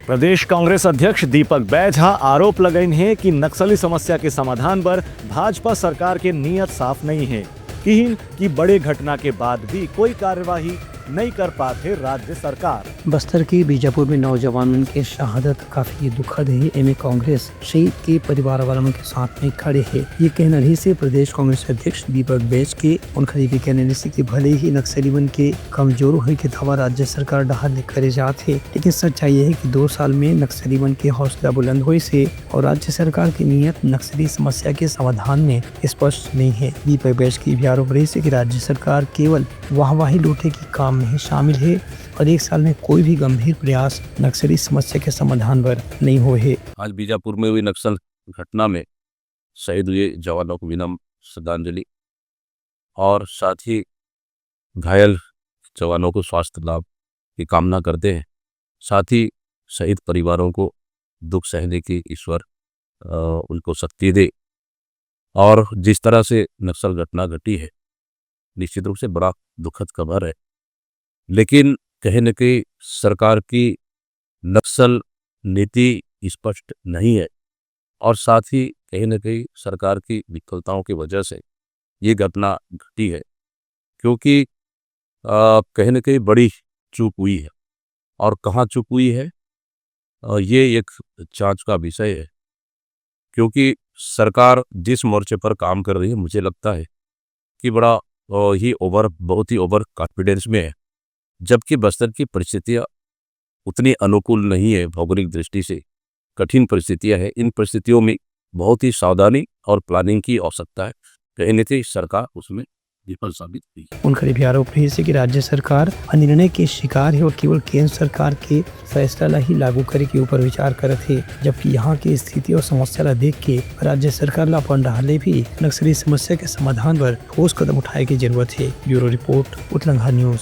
प्रदेश कांग्रेस अध्यक्ष दीपक बैझा आरोप लगाइन है कि नक्सली समस्या के समाधान पर भाजपा सरकार के नियत साफ नहीं है कि बड़े घटना के बाद भी कोई कार्यवाही नहीं कर पाते राज्य सरकार। बस्तर के बीजापुर में नौजवानों की शहादत काफी दुखद है। एम कांग्रेस शहीद के परिवार वालों के साथ में खड़े है। ये कहना रही से प्रदेश कांग्रेस अध्यक्ष दीपक बैझ के उनखरी के कहने रही कि भले ही नक्सली मन के कमजोर हो के दवा राज्य सरकार डहाल करे जाते, लेकिन सच्चाई है कि 2 साल में नक्सली मन के हौसला बुलंद हुए से और राज्य सरकार की नीयत नक्सली समस्या के समाधान में स्पष्ट नहीं है। दीपक बैझ की भी आरोप रही से कि राज्य सरकार केवल वाहवाही लूटे की काम में शामिल है और 1 साल में कोई भी गंभीर प्रयास नक्सली समस्या के समाधान पर नहीं हुए है। आज बीजापुर में हुई नक्सल घटना में शहीद हुए जवानों को विनम्र श्रद्धांजलि और साथ ही घायल जवानों को स्वास्थ्य लाभ की कामना करते हैं। साथ ही शहीद परिवारों को दुख सहने की ईश्वर उनको शक्ति दे। और जिस तरह से नक्सल घटना घटी है निश्चित रूप से बड़ा दुखद खबर है, लेकिन कहीं न कहीं सरकार की नक्सल नीति स्पष्ट नहीं है और साथ ही कहीं न कहीं सरकार की विफलताओं की वजह से ये घटना घटी है, क्योंकि कहीं न कहीं बड़ी चूक हुई है और कहाँ चूक हुई है ये एक जांच का विषय है। क्योंकि सरकार जिस मोर्चे पर काम कर रही है मुझे लगता है कि बड़ा बहुत ही ओवर कॉन्फिडेंस में है, जबकि बस्तर की परिस्थितियाँ उतनी अनुकूल नहीं है। भौगोलिक दृष्टि से कठिन परिस्थितियाँ हैं। इन परिस्थितियों में बहुत ही सावधानी और प्लानिंग की आवश्यकता है। कहीं न कहीं सरकार उसमें विफल साबित हुई। उनका भी आरोप रही है कि राज्य सरकार निर्णय के शिकार है और केवल केंद्र सरकार के फैसला ही लागू करे के ऊपर विचार करत है, जबकि यहाँ की स्थिति और समस्या ला देख के राज्य सरकार ला अपन डाले भी नक्सली समस्या के समाधान पर ठोस कदम उठाए की जरूरत है। ब्यूरो रिपोर्ट, उत्तलंघा न्यूज।